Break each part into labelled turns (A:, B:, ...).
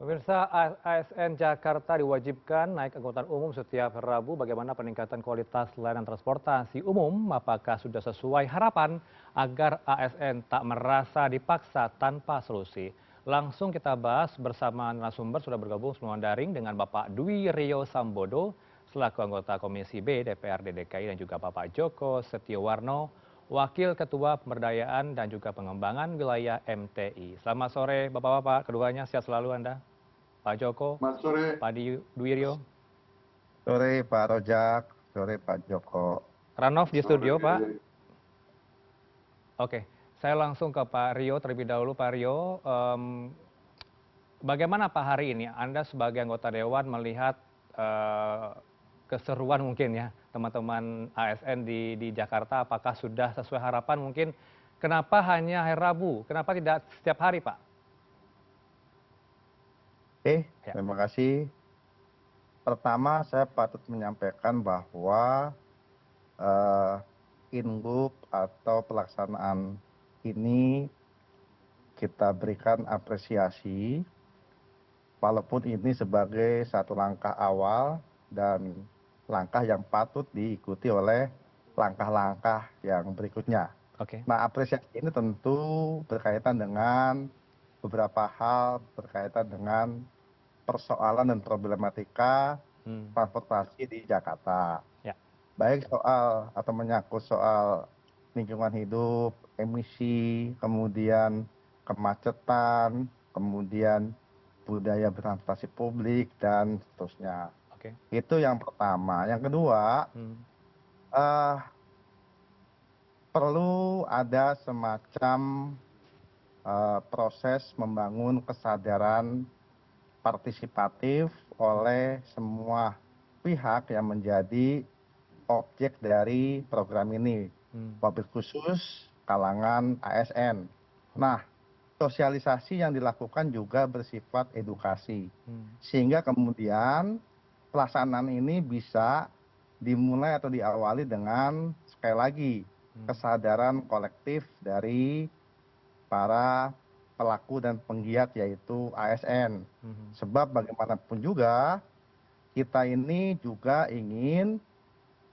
A: Pemirsa, ASN Jakarta diwajibkan naik angkutan umum setiap Rabu. Bagaimana peningkatan kualitas layanan transportasi umum? Apakah sudah sesuai harapan agar ASN tak merasa dipaksa tanpa solusi? Langsung kita bahas bersama narasumber sudah bergabung semua daring dengan Bapak Dwi Rio Sambodo selaku anggota Komisi B DPRD DKI dan juga Bapak Joko Setiowarno, Wakil Ketua Pemberdayaan dan juga Pengembangan Wilayah MTI. Selamat sore Bapak-Bapak, keduanya sehat selalu Anda. Pak Joko,
B: Selamat sore.
A: Pak Dwiryo,
C: Sore Pak Rojak, sore Pak Joko.
A: Ranov di
B: Sore.
A: studio Pak. Oke, saya langsung ke Pak Rio terlebih dahulu. Pak Rio, bagaimana Pak hari ini Anda sebagai anggota Dewan melihat keseruan mungkin ya teman-teman ASN di Jakarta? Apakah sudah sesuai harapan mungkin? Kenapa hanya hari Rabu? Kenapa tidak setiap hari Pak? Ya.
C: Terima kasih. Pertama saya patut menyampaikan bahwa Inggup atau pelaksanaan ini kita berikan apresiasi, walaupun ini sebagai satu langkah awal dan langkah yang patut diikuti oleh langkah-langkah yang berikutnya.
A: Oke.
C: Nah, apresiasi ini tentu berkaitan dengan beberapa hal berkaitan dengan persoalan dan problematika transportasi di Jakarta.
A: Ya.
C: Baik soal atau menyangkut soal lingkungan hidup, emisi, kemudian kemacetan, kemudian budaya bertransportasi publik, dan seterusnya.
A: Oke.
C: Itu yang pertama. Yang kedua, perlu ada semacam proses membangun kesadaran partisipatif oleh semua pihak yang menjadi objek dari program ini, wabil khusus kalangan ASN. Nah, sosialisasi yang dilakukan juga bersifat edukasi, sehingga kemudian pelaksanaan ini bisa dimulai atau diawali dengan sekali lagi kesadaran kolektif dari para pelaku dan penggiat yaitu ASN. Sebab bagaimanapun juga kita ini juga ingin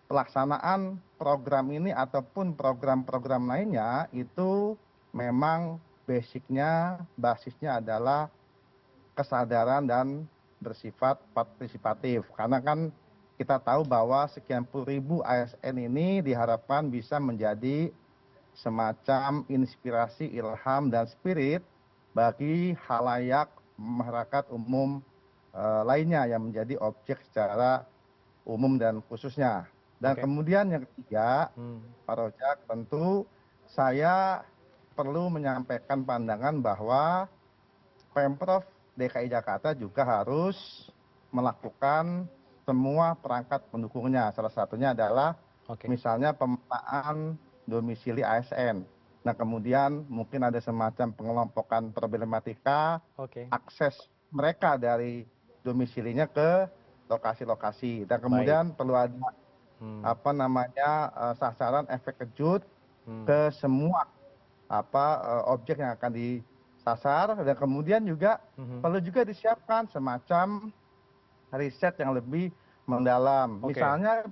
C: pelaksanaan program ini ataupun program-program lainnya itu memang basisnya adalah kesadaran dan bersifat partisipatif. Karena kan kita tahu bahwa sekian puluh ribu ASN ini diharapkan bisa menjadi semacam inspirasi, ilham, dan spirit bagi halayak masyarakat umum lainnya yang menjadi objek secara umum dan khususnya. Dan kemudian yang ketiga, Pak Rojak, tentu saya perlu menyampaikan pandangan bahwa Pemprov DKI Jakarta juga harus melakukan semua perangkat pendukungnya. Salah satunya adalah misalnya pemetaan domisili ASN. Nah, kemudian mungkin ada semacam pengelompokan problematika akses mereka dari domisilinya ke lokasi-lokasi. Dan kemudian perlu ada sasaran efek kejut ke semua objek yang akan disasar. Dan kemudian juga perlu juga disiapkan semacam riset yang lebih mendalam. Misalnya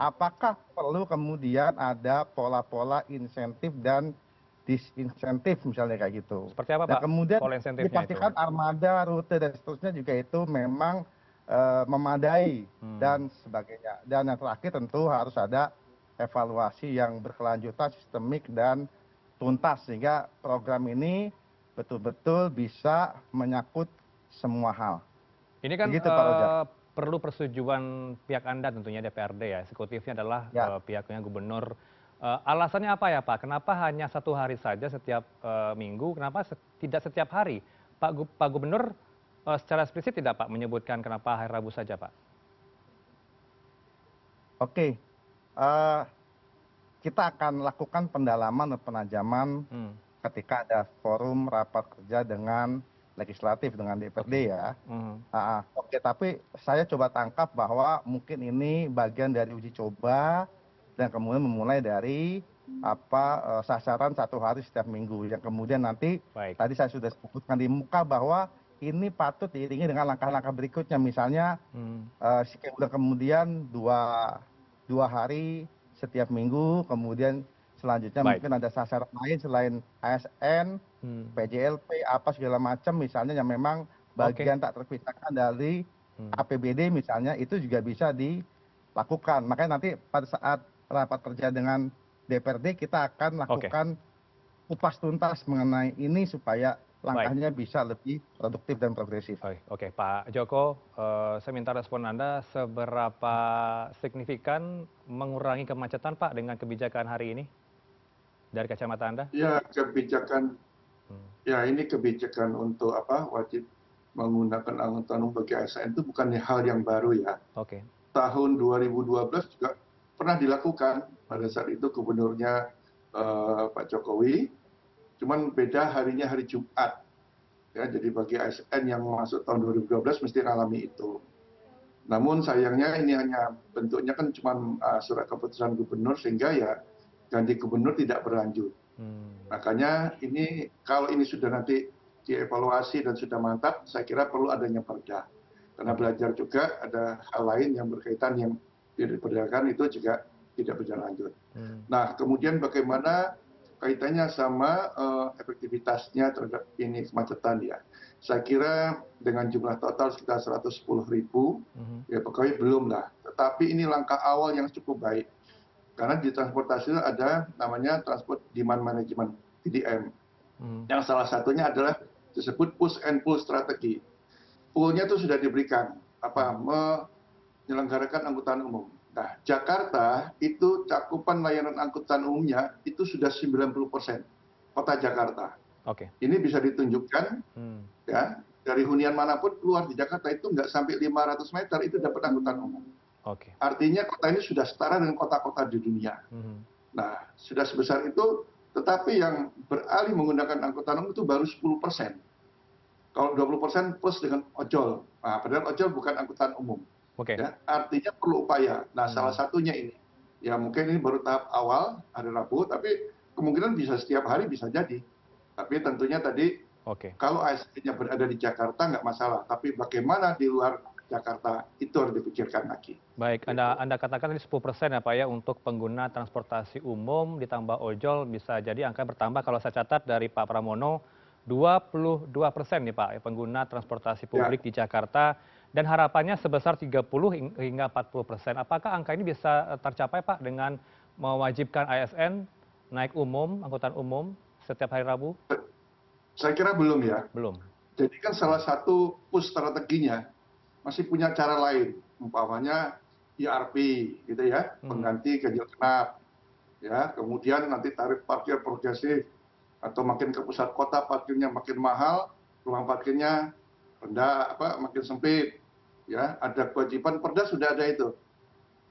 C: apakah perlu kemudian ada pola-pola insentif dan disinsentif misalnya kayak gitu.
A: Seperti apa Pak?
C: Dan kemudian
A: Pola insentifnya
C: dipastikan
A: itu?
C: armada, rute dan seterusnya juga itu memang memadai dan sebagainya. Dan yang terakhir tentu harus ada evaluasi yang berkelanjutan, sistemik dan tuntas sehingga program ini betul-betul bisa menyangkut semua hal.
A: Ini kan
C: Begitu, Pak Rojak.
A: perlu persetujuan pihak Anda tentunya DPRD ya, eksekutifnya adalah pihaknya gubernur. Alasannya apa ya Pak? Kenapa hanya satu hari saja setiap minggu? Kenapa tidak setiap hari? Pak Gubernur secara eksplisit tidak Pak menyebutkan kenapa hari Rabu saja Pak?
C: Oke, kita akan lakukan pendalaman dan penajaman ketika ada forum rapat kerja dengan legislatif dengan DPRD ya. Oke, tapi saya coba tangkap bahwa mungkin ini bagian dari uji coba dan kemudian memulai dari sasaran satu hari setiap minggu yang kemudian nanti tadi saya sudah sebutkan di muka bahwa ini patut diiringi dengan langkah-langkah berikutnya. Misalnya
A: Hmm.
C: scheduler kemudian dua hari setiap minggu, kemudian selanjutnya
A: Baik.
C: mungkin ada sasaran lain selain ASN,
A: Hmm.
C: PJLP, apa segala macam misalnya yang memang
A: Oke.
C: bagian tak terpisahkan dari
A: Hmm.
C: APBD misalnya, itu juga bisa dilakukan. Makanya nanti pada saat rapat kerja dengan DPRD kita akan
A: Oke.
C: lakukan kupas tuntas mengenai ini supaya
A: Baik.
C: langkahnya bisa lebih produktif dan progresif.
A: Oke, Pak Joko, saya minta respon Anda seberapa signifikan mengurangi kemacetan Pak dengan kebijakan hari ini dari kacamata Anda?
B: Ya, kebijakan,
A: Hmm.
B: ya ini kebijakan untuk apa, wajib menggunakan angkutan umum bagi ASN itu bukan hal yang baru ya.
A: Oke.
B: Tahun 2012 juga pernah dilakukan, pada saat itu gubernurnya Pak Jokowi, cuman beda harinya hari Jumat. Ya, jadi bagi ASN yang masuk tahun 2012 mesti mengalami itu. Namun sayangnya ini hanya bentuknya kan cuma surat keputusan gubernur, sehingga ya ganti gubernur tidak berlanjut.
A: Hmm.
B: Makanya ini kalau ini sudah nanti dievaluasi dan sudah mantap, saya kira perlu adanya perda. Karena
A: Oke.
B: belajar juga ada hal lain yang berkaitan yang tidak diperdakan itu juga tidak berjalan lanjut.
A: Hmm.
B: Nah, kemudian bagaimana kaitannya sama efektivitasnya terhadap ini kemacetan ya. Saya kira dengan jumlah total sekitar 110.000, ya pokoknya belum lah. Tetapi ini langkah awal yang cukup baik. Karena di transportasi itu ada namanya Transport Demand Management, TDM.
A: Hmm.
B: Yang salah satunya adalah disebut push and pull strategi. Pull-nya itu sudah diberikan, menyelenggarakan angkutan umum. Nah, Jakarta itu cakupan layanan angkutan umumnya itu sudah 90%, kota Jakarta.
A: Oke.
B: Ini bisa ditunjukkan,
A: Hmm.
B: ya, dari hunian manapun keluar di Jakarta itu nggak sampai 500 meter itu dapat angkutan umum.
A: Oke.
B: Artinya kota ini sudah setara dengan kota-kota di dunia.
A: Hmm.
B: Nah, sudah sebesar itu, tetapi yang beralih menggunakan angkutan umum itu baru 10%. Kalau 20% plus dengan ojol. Nah, padahal ojol bukan angkutan umum.
A: Oke.
B: Ya, artinya perlu upaya. Nah, salah
A: Hmm.
B: satunya ini. Ya, mungkin ini baru tahap awal, hari Rabu, tapi kemungkinan bisa setiap hari bisa jadi. Tapi tentunya tadi,
A: Oke.
B: kalau ASN-nya berada di Jakarta nggak masalah. Tapi bagaimana di luar Jakarta, itu harus dipikirkan lagi.
A: Baik,
B: Gitu.
A: Anda katakan ini 10% ya Pak ya untuk pengguna transportasi umum ditambah ojol bisa jadi angka bertambah kalau saya catat dari Pak Pramono 22% nih Pak pengguna transportasi
B: Ya,
A: publik di Jakarta dan harapannya sebesar 30 hingga 40%. Apakah angka ini bisa tercapai Pak dengan mewajibkan ASN naik umum, angkutan umum setiap hari Rabu?
B: saya kira belum ya.
A: Belum.
B: Jadi kan salah satu push strateginya masih punya cara lain, umpamanya ERP gitu ya, pengganti ganjil genap, ya, kemudian nanti tarif parkir progresif, atau makin ke pusat kota parkirnya makin mahal, ruang parkirnya rendah, makin sempit, ya, ada kewajiban perda sudah ada itu.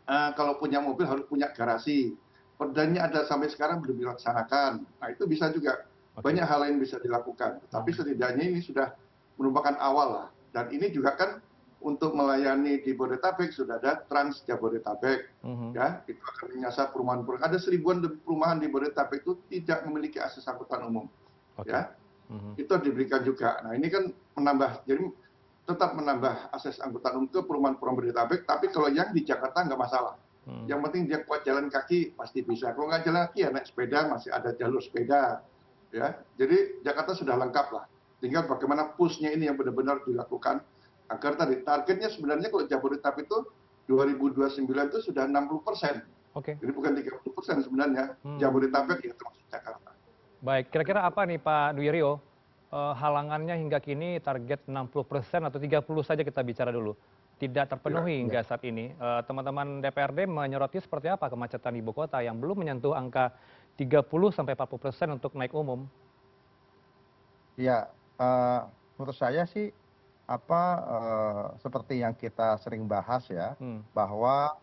B: Kalau punya mobil harus punya garasi, perdanya ada sampai sekarang belum dilaksanakan. Nah itu bisa juga,
A: Oke.
B: banyak hal lain bisa dilakukan. Tapi setidaknya ini sudah merupakan awal lah. Dan ini juga kan untuk melayani di Bodetabek sudah ada Trans Jabodetabek, ya, itu akan menyasar perumahan-perumahan. Ada 1000-an lebih perumahan di Bodetabek itu tidak memiliki akses angkutan umum,
A: Oke.
B: ya. Itu diberikan juga. Nah ini kan menambah, jadi tetap menambah akses angkutan umum ke perumahan-perumahan Bodetabek. Tapi kalau yang di Jakarta nggak masalah. Yang penting dia kuat jalan kaki pasti bisa. Kalau nggak jalan kaki ya naik sepeda, masih ada jalur sepeda, ya. Jadi Jakarta sudah lengkap lah. Tinggal bagaimana push-nya ini yang benar-benar dilakukan agar tadi targetnya sebenarnya kalau Jabodetabek itu 2029 itu sudah 60%.
A: Oke.
B: Jadi bukan 30% sebenarnya. Jabodetabek ya termasuk Jakarta.
A: Baik, kira-kira apa nih Pak Dwiryo halangannya hingga kini target 60% atau 30 saja kita bicara dulu, tidak terpenuhi hingga saat ini. Teman-teman DPRD menyoroti seperti apa kemacetan ibu kota yang belum menyentuh angka 30-40% untuk naik umum?
C: Ya, menurut saya sih seperti yang kita sering bahas ya, bahwa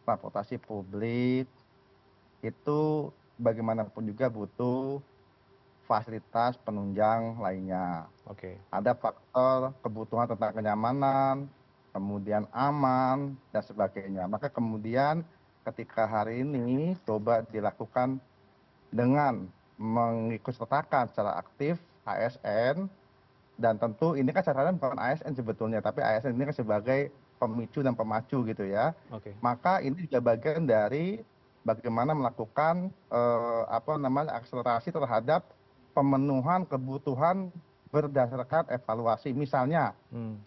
C: transportasi publik itu bagaimanapun juga butuh fasilitas penunjang lainnya.
A: Oke.
C: Ada faktor kebutuhan tentang kenyamanan, kemudian aman, dan sebagainya. Maka kemudian ketika hari ini coba dilakukan dengan mengikutsertakan secara aktif ASN, Dan tentu ini kan sasaran bukan ASN sebetulnya, tapi ASN ini kan sebagai pemicu dan pemacu gitu ya.
A: Oke.
C: Maka ini juga bagian dari bagaimana melakukan akselerasi terhadap pemenuhan kebutuhan berdasarkan evaluasi. Misalnya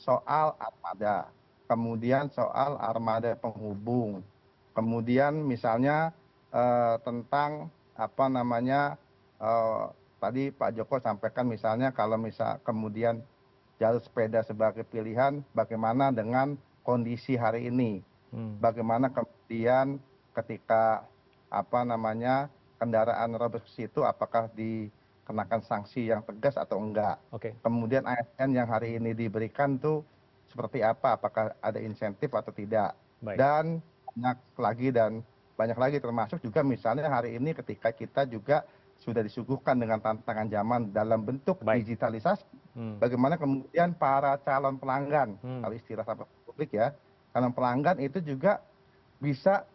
C: soal armada, kemudian soal armada penghubung, kemudian misalnya tentang tadi Pak Joko sampaikan misalnya kalau kemudian jalur sepeda sebagai pilihan, bagaimana dengan kondisi hari ini, bagaimana kemudian ketika kendaraan robek ke situ apakah dikenakan sanksi yang tegas atau enggak. Kemudian ASN yang hari ini diberikan tuh seperti apa, apakah ada insentif atau tidak. Dan banyak lagi termasuk juga misalnya hari ini ketika kita juga sudah disuguhkan dengan tantangan zaman dalam bentuk digitalisasi, bagaimana kemudian para calon pelanggan, kalau istilah publik ya, calon pelanggan itu juga bisa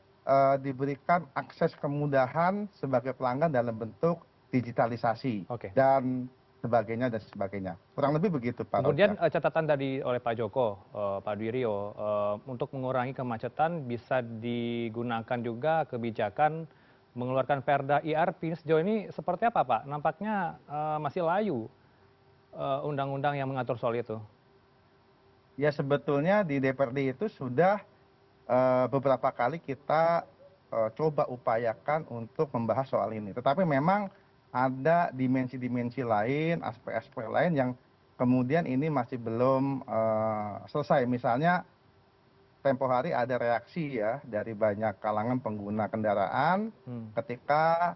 C: diberikan akses kemudahan sebagai pelanggan dalam bentuk digitalisasi dan sebagainya. Kurang lebih begitu, Pak.
A: Kemudian catatan tadi oleh Pak Joko, Pak Dwiryo, untuk mengurangi kemacetan bisa digunakan juga kebijakan mengeluarkan Perda IRP. Sejauh ini seperti apa, Pak? Nampaknya masih layu undang-undang yang mengatur soal itu.
C: Ya sebetulnya di DPRD itu sudah beberapa kali kita coba upayakan untuk membahas soal ini. Tetapi memang ada dimensi-dimensi lain, aspek-aspek lain yang kemudian ini masih belum selesai. Misalnya tempo hari ada reaksi ya dari banyak kalangan pengguna kendaraan ketika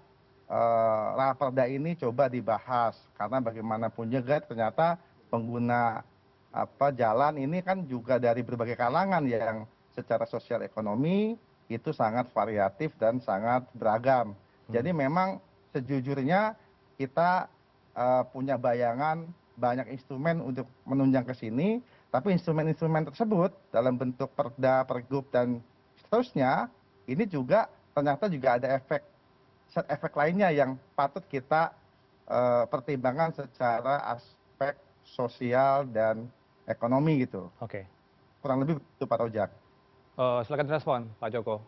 C: raperda ini coba dibahas, karena bagaimanapun juga ternyata pengguna jalan ini kan juga dari berbagai kalangan yang secara sosial ekonomi itu sangat variatif dan sangat beragam. Jadi memang sejujurnya kita punya bayangan banyak instrumen untuk menunjang ke sini, tapi instrumen-instrumen tersebut dalam bentuk perda, pergub dan seterusnya ini juga ternyata juga ada efek lainnya yang patut kita pertimbangkan secara aspek sosial dan ekonomi gitu. Kurang lebih begitu, Pak Rojak.
A: Silakan direspon, Pak Joko.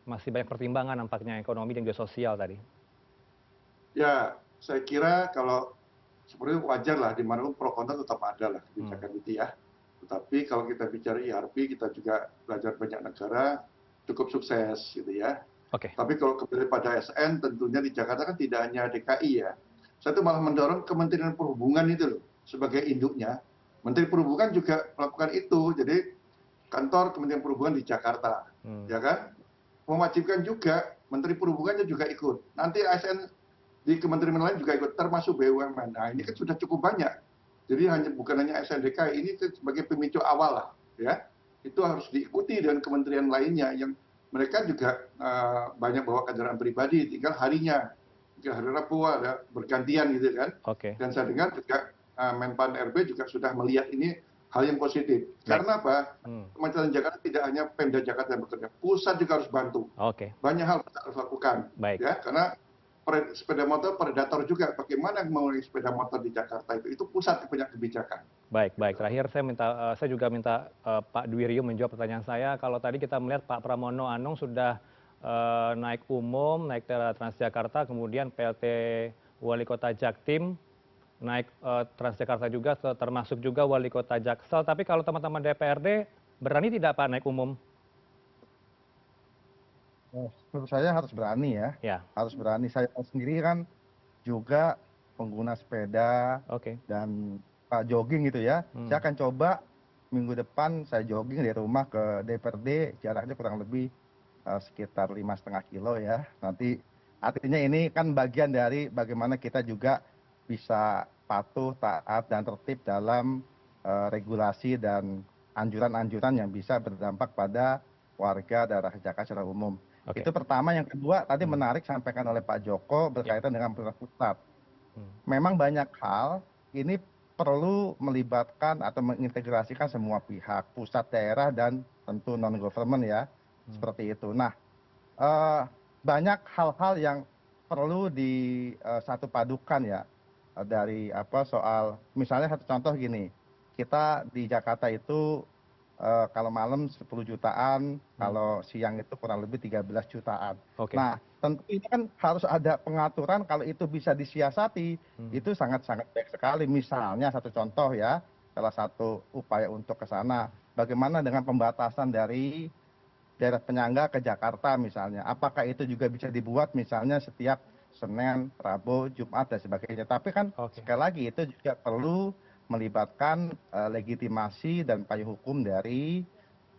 A: Masih banyak pertimbangan nampaknya ekonomi dan juga sosial tadi.
B: Ya, saya kira kalau seperti itu wajar lah, dimanapun pro kontra tetap ada lah kebijakan itu ya. Tetapi kalau kita bicara IRP, kita juga belajar banyak negara cukup sukses gitu ya. Tapi kalau kembali pada ASN, tentunya di Jakarta kan tidak hanya DKI ya. Saya tuh malah mendorong Kementerian Perhubungan itu loh, sebagai induknya. Menteri Perhubungan juga melakukan itu. Jadi kantor Kementerian Perhubungan di Jakarta, ya kan? Mewajibkan juga Menteri Perhubungannya juga ikut. Nanti ASN di kementerian lain juga ikut, termasuk BUMN. Nah ini kan sudah cukup banyak. Jadi bukan hanya ASN DKI, ini sebagai pemicu awal lah, ya. Itu harus diikuti dengan kementerian lainnya yang mereka juga banyak bawa kendaraan pribadi, tinggal harinya, hari Rabu ada bergantian gitu kan. Dan saya dengar juga Menpan RB juga sudah melihat ini hal yang positif. Karena apa? Kemacetan Jakarta tidak hanya Pemda Jakarta yang bekerja, pusat juga harus bantu. Banyak hal kita harus lakukan, ya, karena sepeda motor predator juga. Bagaimana mengurangi sepeda motor di Jakarta itu pusat punya kebijakan.
A: Baik. Terakhir saya juga minta Pak Dwiryo menjawab pertanyaan saya. Kalau tadi kita melihat Pak Pramono Anung sudah naik umum, naik Transjakarta, kemudian PLT Wali Kota Jaktim naik Transjakarta juga, termasuk juga Wali Kota Jaksel. Tapi kalau teman-teman DPRD berani tidak Pak naik umum?
C: Menurut saya harus berani ya. Harus berani. Saya sendiri kan juga pengguna sepeda dan jogging gitu ya. Saya akan coba minggu depan saya jogging dari rumah ke DPRD, jaraknya kurang lebih sekitar 5,5 kilo ya. Nanti artinya ini kan bagian dari bagaimana kita juga bisa patuh, taat, dan tertib dalam regulasi dan anjuran-anjuran yang bisa berdampak pada warga daerah Jakarta secara umum. Itu pertama. Yang kedua, tadi menarik sampaikan oleh Pak Joko berkaitan dengan pemerintah pusat. Memang banyak hal ini perlu melibatkan atau mengintegrasikan semua pihak, pusat, daerah, dan tentu non-government ya, seperti itu. Nah, banyak hal-hal yang perlu disatu padukan ya. dari soal misalnya satu contoh gini, kita di Jakarta itu kalau malam 10 jutaan, kalau siang itu kurang lebih 13 jutaan.
A: Oke.
C: Nah, tentu ini kan harus ada pengaturan kalau itu bisa disiasati, itu sangat-sangat baik sekali. Misalnya satu contoh ya, salah satu upaya untuk ke sana, bagaimana dengan pembatasan dari daerah penyangga ke Jakarta misalnya. Apakah itu juga bisa dibuat misalnya setiap Senin, Rabu, Jumat dan sebagainya. Tapi kan
A: Oke.
C: sekali lagi itu juga perlu melibatkan legitimasi dan payung hukum dari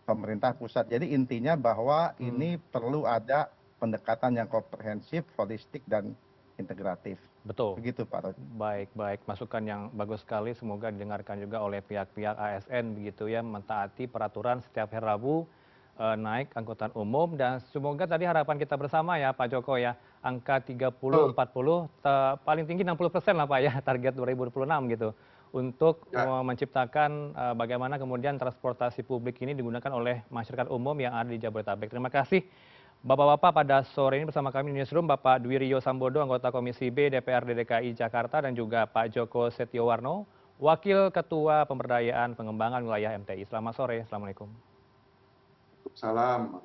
C: pemerintah pusat. Jadi intinya bahwa ini perlu ada pendekatan yang komprehensif, holistik dan integratif.
A: Betul.
C: Begitu Pak Rodi.
A: Baik, baik. Masukan yang bagus sekali. Semoga didengarkan juga oleh pihak-pihak ASN begitu ya, mentaati peraturan setiap hari Rabu naik angkutan umum dan semoga tadi harapan kita bersama ya Pak Joko ya, angka 30,
B: Betul.
A: 40, paling tinggi 60% lah Pak ya, target 2026 gitu. Untuk
B: Ya.
A: menciptakan bagaimana kemudian transportasi publik ini digunakan oleh masyarakat umum yang ada di Jabodetabek. Terima kasih Bapak-bapak pada sore ini bersama kami di Newsroom, Bapak Dwi Rio Sambodo, anggota Komisi B DPRD DKI Jakarta, dan juga Pak Joko Setiowarno, Wakil Ketua Pemberdayaan Pengembangan Wilayah MTI. Selamat sore, Assalamualaikum.
B: Salam.